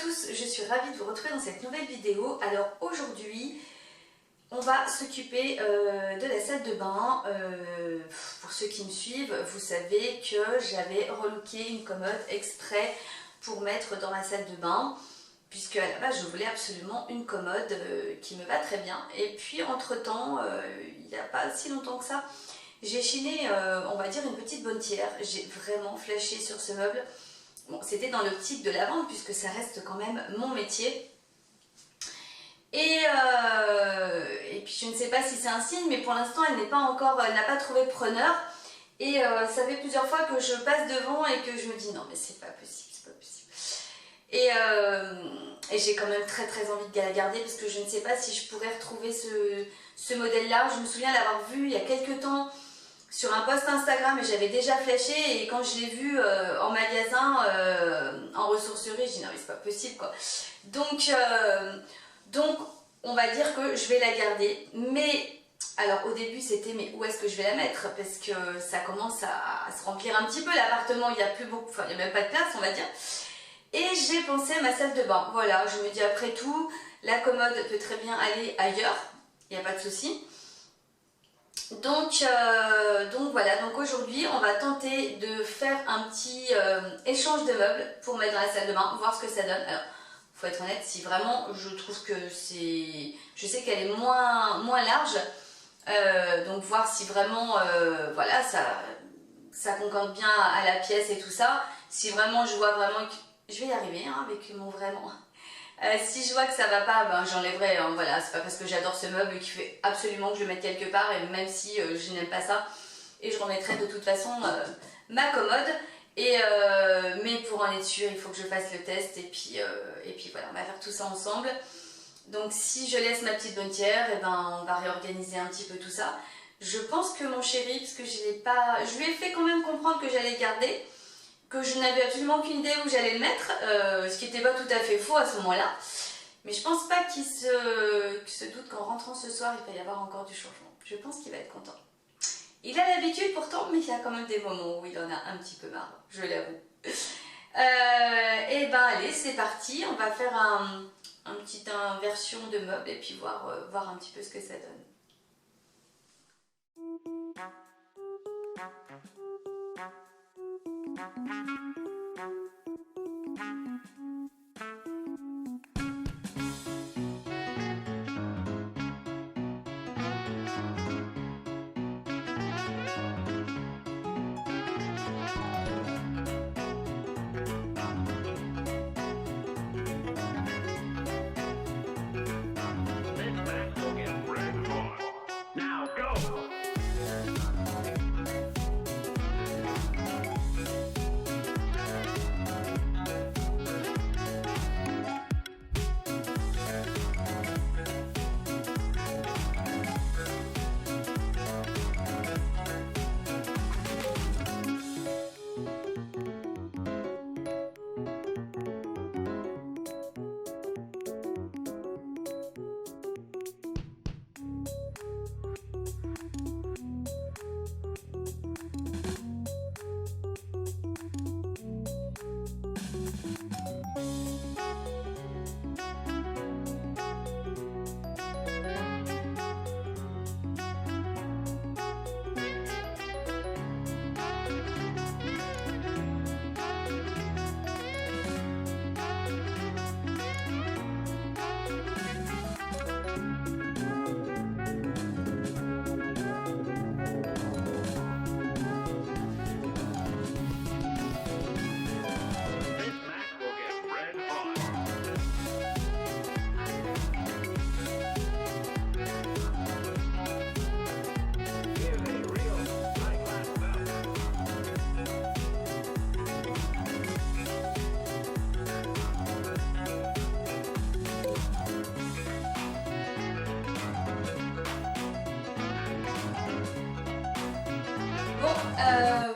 tous, je suis ravie de vous retrouver dans cette nouvelle vidéo. Alors aujourd'hui, on va s'occuper de la salle de bain. Pour ceux qui me suivent, vous savez que j'avais relooké une commode exprès pour mettre dans la salle de bain, puisque à la base je voulais absolument une commode qui me va très bien. Et puis entre temps, il n'y a pas si longtemps que ça, j'ai chiné, on va dire, une petite bonnetière. J'ai vraiment flashé sur ce meuble. Bon, c'était dans l'optique de la vendre puisque ça reste quand même mon métier. Et puis je ne sais pas si c'est un signe, mais pour l'instant elle n'est pas encore, elle n'a pas trouvé de preneur. Et ça fait plusieurs fois que je passe devant et que je me dis non mais c'est pas possible, c'est pas possible. Et j'ai quand même très envie de la garder parce que je ne sais pas si je pourrais retrouver ce modèle-là. Je me souviens l'avoir vu il y a quelques temps sur un post Instagram et j'avais déjà flashé, et quand je l'ai vu en magasin, en ressourcerie, je dis non mais c'est pas possible quoi. Donc on va dire que je vais la garder, mais alors au début c'était mais où est-ce que je vais la mettre, parce que ça commence à se remplir un petit peu l'appartement, il n'y a plus beaucoup, enfin il n'y a même pas de place on va dire. Et j'ai pensé à ma salle de bain, voilà, je me dis après tout, la commode peut très bien aller ailleurs, il n'y a pas de souci. Donc voilà, donc aujourd'hui on va tenter de faire un petit échange de meubles pour mettre dans la salle de bain, voir ce que ça donne. Alors, faut être honnête, si vraiment je trouve que c'est... Je sais qu'elle est moins large, donc voir si vraiment, voilà, ça concorde bien à la pièce et tout ça. Si vraiment je vois vraiment que... Je vais y arriver hein, avec mon vraiment... si je vois que ça va pas, ben j'enlèverai, hein, voilà, c'est pas parce que j'adore ce meuble qu'il fait absolument que je le mette quelque part, et même si je n'aime pas ça, et je remettrai de toute façon ma commode, mais pour en être sûr, il faut que je fasse le test, et puis voilà, on va faire tout ça ensemble. Donc si je laisse ma petite bonnetière, et ben on va réorganiser un petit peu tout ça. Je pense que mon chéri, parce que je lui ai fait quand même comprendre que j'allais le garder, que je n'avais absolument aucune idée où j'allais le mettre, ce qui n'était pas tout à fait faux à ce moment-là. Mais je pense pas qu'il se doute qu'en rentrant ce soir, il va y avoir encore du changement. Je pense qu'il va être content. Il a l'habitude pourtant, mais il y a quand même des moments où il en a un petit peu marre, je l'avoue. Et ben allez, c'est parti, on va faire un petit inversion de meubles et puis voir un petit peu ce que ça donne.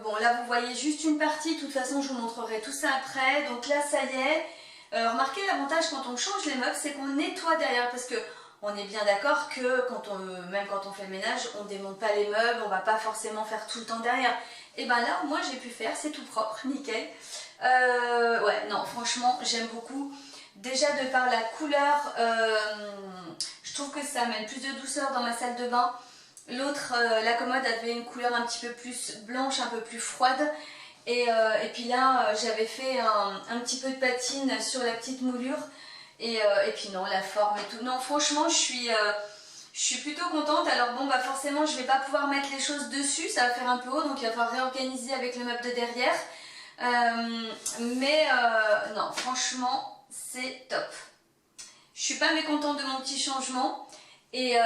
Bon là vous voyez juste une partie, de toute façon je vous montrerai tout ça après. Donc là ça y est, remarquez l'avantage quand on change les meubles, c'est qu'on nettoie derrière, parce que on est bien d'accord que même quand on fait le ménage, on ne démonte pas les meubles, on va pas forcément faire tout le temps derrière. Et ben là moi j'ai pu faire, c'est tout propre, nickel. Ouais non franchement j'aime beaucoup. Déjà de par la couleur, je trouve que ça amène plus de douceur dans ma salle de bain. L'autre, la commode avait une couleur un petit peu plus blanche, un peu plus froide. Et puis là, j'avais fait un petit peu de patine sur la petite moulure. Et puis non, la forme et tout. Non, franchement, je suis plutôt contente. Alors bon, bah forcément, je vais pas pouvoir mettre les choses dessus. Ça va faire un peu haut, donc il va falloir réorganiser avec le meuble de derrière. Non, franchement, c'est top. Je suis pas mécontente de mon petit changement. Et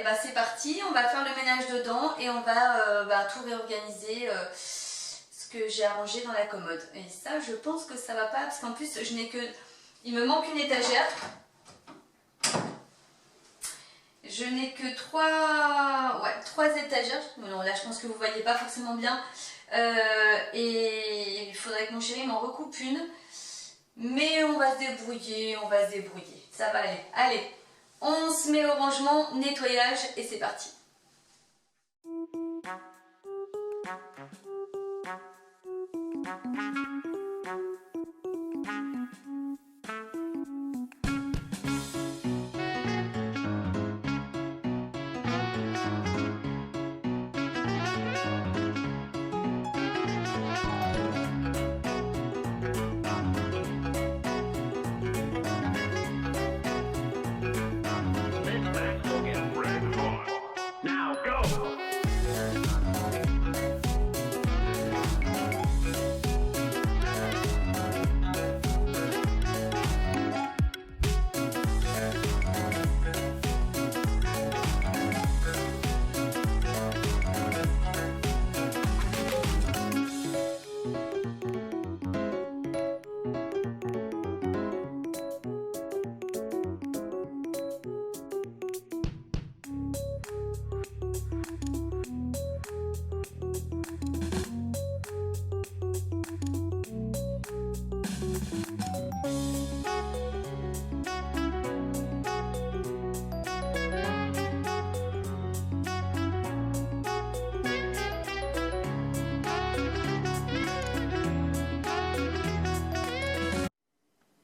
bah c'est parti, on va faire le ménage dedans et on va tout réorganiser ce que j'ai arrangé dans la commode. Et ça, je pense que ça va pas, parce qu'en plus, il me manque une étagère. Je n'ai que trois étagères. Non, là, je pense que vous voyez pas forcément bien. Et il faudrait que mon chéri m'en recoupe une. Mais on va se débrouiller, Ça va aller. Allez, on se met au rangement, nettoyage et c'est parti.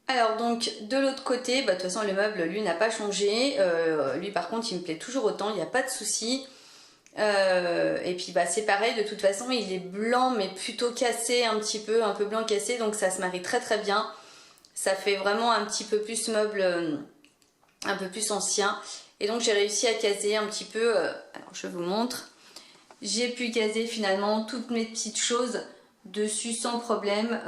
Alors donc de l'autre côté, bah, de toute façon le meuble lui n'a pas changé, lui par contre il me plaît toujours autant, il n'y a pas de souci. Et puis bah c'est pareil, de toute façon il est blanc mais plutôt cassé un petit peu, un peu blanc cassé, donc ça se marie très très bien. Ça fait vraiment un petit peu plus meuble, un peu plus ancien. Et donc j'ai réussi à caser un petit peu, alors je vous montre, j'ai pu caser finalement toutes mes petites choses dessus sans problème,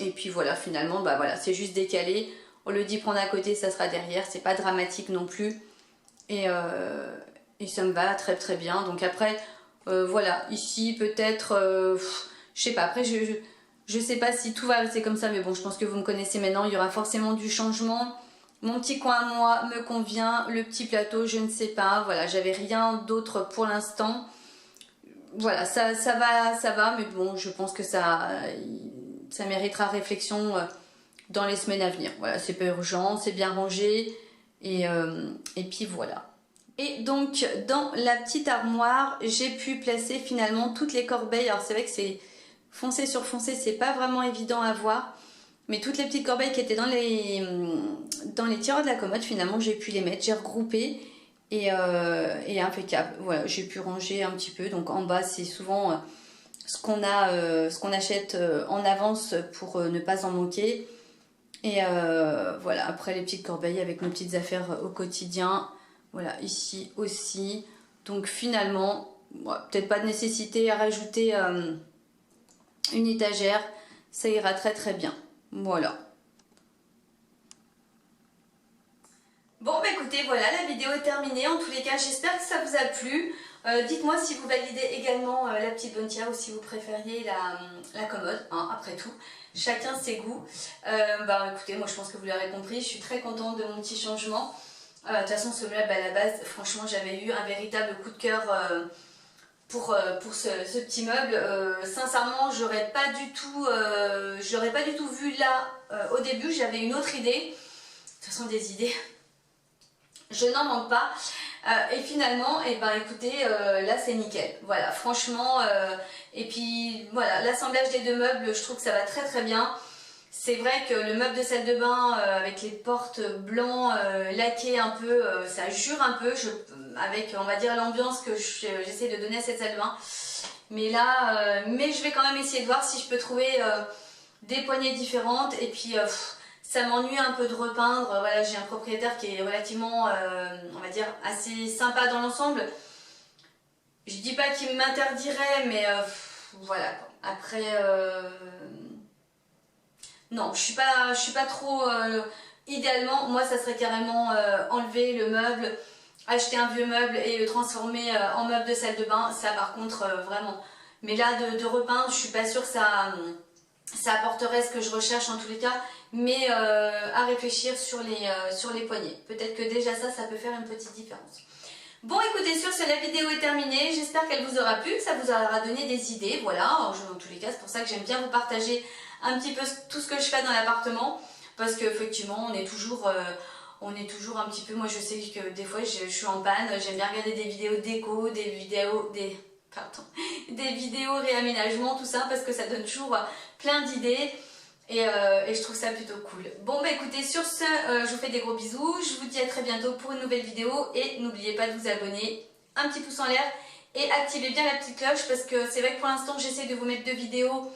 et puis voilà, finalement bah voilà, c'est juste décalé, on le dit prendre à côté, ça sera derrière, c'est pas dramatique non plus, et ça me va très très bien. Donc après voilà, ici peut-être je sais pas, après je sais pas si tout va rester comme ça, mais bon, je pense que vous me connaissez maintenant, il y aura forcément du changement. Mon petit coin à moi me convient, le petit plateau je ne sais pas, voilà, j'avais rien d'autre pour l'instant. Voilà, ça va, mais bon, je pense que ça méritera réflexion dans les semaines à venir. Voilà, c'est pas urgent, c'est bien rangé, et puis voilà. Et donc, dans la petite armoire, j'ai pu placer finalement toutes les corbeilles. Alors c'est vrai que c'est foncé sur foncé, c'est pas vraiment évident à voir, mais toutes les petites corbeilles qui étaient dans les tiroirs de la commode, finalement, j'ai pu les mettre, j'ai regroupé. Et impeccable, voilà, j'ai pu ranger un petit peu. Donc en bas c'est souvent ce qu'on achète en avance pour ne pas en manquer. Et voilà, après les petites corbeilles avec nos petites affaires au quotidien. Voilà, ici aussi. Donc finalement, peut-être pas de nécessité à rajouter une étagère, ça ira très très bien. Voilà. Bon bah écoutez, voilà, la vidéo est terminée. En tous les cas, j'espère que ça vous a plu. Dites-moi si vous validez également la petite bonne tiare ou si vous préfériez la commode, hein, après tout. Chacun ses goûts. Bah écoutez, moi je pense que vous l'aurez compris, je suis très contente de mon petit changement. De toute façon, ce meuble à la base, franchement, j'avais eu un véritable coup de cœur pour ce petit meuble. Sincèrement, j'aurais pas du tout vu là au début, j'avais une autre idée. De toute façon, des idées, je n'en manque pas. Et finalement, et ben écoutez, là c'est nickel. Voilà, franchement, et puis voilà, l'assemblage des deux meubles, je trouve que ça va très très bien. C'est vrai que le meuble de salle de bain avec les portes blancs laquées un peu, ça jure un peu avec on va dire l'ambiance que j'essaie de donner à cette salle de bain. Mais là, mais je vais quand même essayer de voir si je peux trouver des poignées différentes. Et puis ça m'ennuie un peu de repeindre. Voilà, j'ai un propriétaire qui est relativement, on va dire, assez sympa dans l'ensemble. Je dis pas qu'il m'interdirait, mais voilà. Après, non, je suis pas trop. Idéalement, moi, ça serait carrément enlever le meuble, acheter un vieux meuble et le transformer en meuble de salle de bain. Ça, par contre, vraiment. Mais là, de repeindre, je suis pas sûre que ça apporterait ce que je recherche en tous les cas. Mais à réfléchir sur les poignées. Peut-être que déjà ça peut faire une petite différence. Bon, écoutez, sur ce, la vidéo est terminée. J'espère qu'elle vous aura plu, que ça vous aura donné des idées. Voilà, en tous les cas, c'est pour ça que j'aime bien vous partager un petit peu tout ce que je fais dans l'appartement. Parce qu'effectivement, on est toujours un petit peu... Moi, je sais que des fois, je suis en panne. J'aime bien regarder des vidéos déco, des vidéos réaménagement, tout ça, parce que ça donne toujours plein d'idées. Et je trouve ça plutôt cool. Bon bah écoutez, sur ce, je vous fais des gros bisous. Je vous dis à très bientôt pour une nouvelle vidéo. Et n'oubliez pas de vous abonner, un petit pouce en l'air. Et activez bien la petite cloche parce que c'est vrai que pour l'instant j'essaie de vous mettre 2 vidéos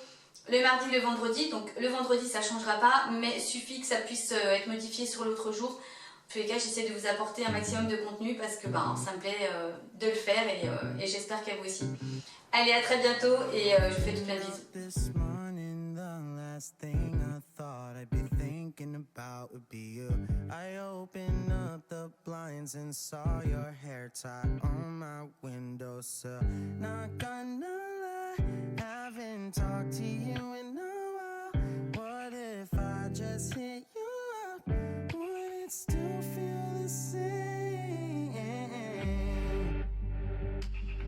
le mardi et le vendredi. Donc le vendredi ça ne changera pas, mais suffit que ça puisse être modifié sur l'autre jour. En tous les cas, j'essaie de vous apporter un maximum de contenu parce que ça me plaît de le faire et j'espère qu'à vous aussi. Allez, à très bientôt et je vous fais tout plein de bisous. Last thing I thought I'd be thinking about would be you. I opened up the blinds and saw your hair tie on my windowsill. Not gonna lie, haven't talked to you in a while. What if I just hit